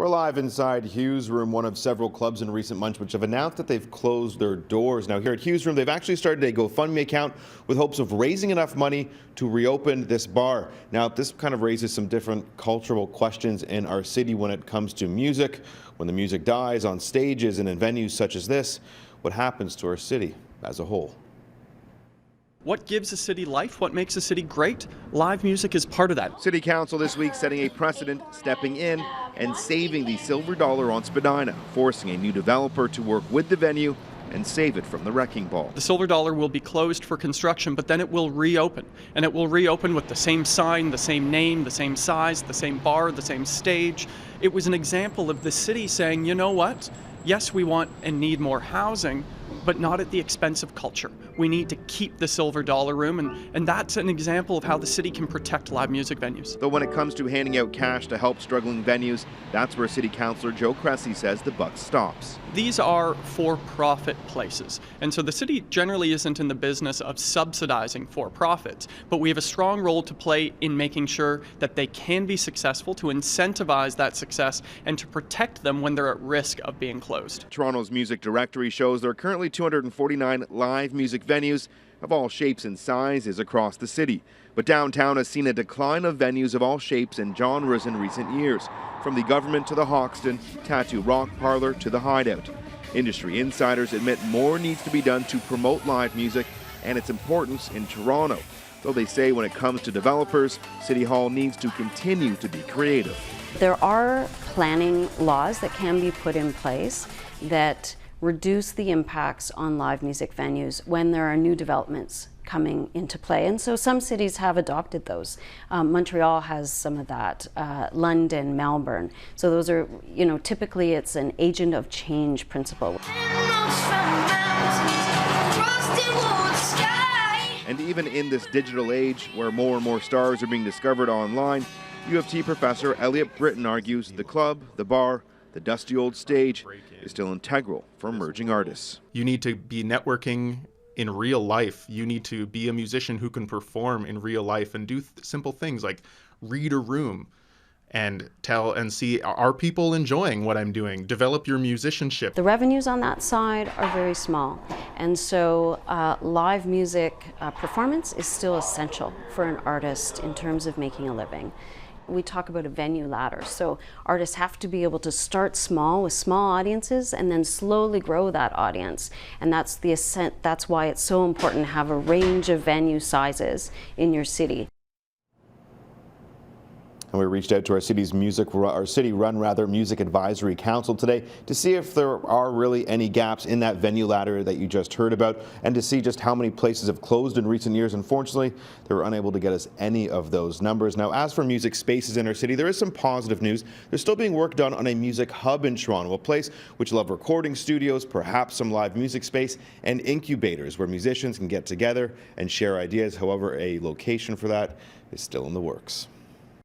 We're live inside Hughes Room, one of several clubs in recent months which have announced that they've closed their doors. Now here at Hughes Room, they've actually started a GoFundMe account with hopes of raising enough money to reopen this bar. Now this kind of raises some different cultural questions in our city when it comes to music. When the music dies on stages and in venues such as this, what happens to our city as a whole? What gives a city life? What makes a city great? Live music is part of that. City Council this week setting a precedent, stepping in and saving the silver dollar on Spadina, forcing a new developer to work with the venue and save it from the wrecking ball. The Silver Dollar will be closed for construction, but then it will reopen. And it will reopen with the same sign, the same name, the same size, the same bar, the same stage. It was an example of the city saying, you know what? Yes, we want and need more housing, but not at the expense of culture. We need to keep the Silver Dollar Room, and that's an example of how the city can protect live music venues. Though when it comes to handing out cash to help struggling venues, that's where City Councillor Joe Cressy says the buck stops. These are for-profit places, and so the city generally isn't in the business of subsidizing for-profits, but we have a strong role to play in making sure that they can be successful, to incentivize that success, and to protect them when they're at risk of being closed. Toronto's music directory shows there are currently 249 live music venues of all shapes and sizes across the city. But downtown has seen a decline of venues of all shapes and genres in recent years, from the Government to the Hoxton, Tattoo Rock Parlor to the Hideout. Industry insiders admit more needs to be done to promote live music and its importance in Toronto. Though they say when it comes to developers, City Hall needs to continue to be creative. There are planning laws that can be put in place that reduce the impacts on live music venues when there are new developments coming into play. And so some cities have adopted those. Montreal has some of that, London, Melbourne. So those are, typically it's an agent of change principle. And even in this digital age where more and more stars are being discovered online, U of T professor Elliot Britton argues the club, the bar, the dusty old stage is still integral for emerging artists. You need to be networking in real life. You need to be a musician who can perform in real life and do simple things like read a room and tell and see, are people enjoying what I'm doing? Develop your musicianship. The revenues on that side are very small. And so live music performance is still essential for an artist in terms of making a living. We talk about a venue ladder, so artists have to be able to start small with small audiences and then slowly grow that audience. And that's why it's so important to have a range of venue sizes in your city. And we reached out to our city-run Music Advisory Council today to see if there are really any gaps in that venue ladder that you just heard about, and to see just how many places have closed in recent years. Unfortunately, they were unable to get us any of those numbers. Now, as for music spaces in our city, there is some positive news. There's still being work done on a music hub in Toronto, a place which will have recording studios, perhaps some live music space, and incubators where musicians can get together and share ideas. However, a location for that is still in the works.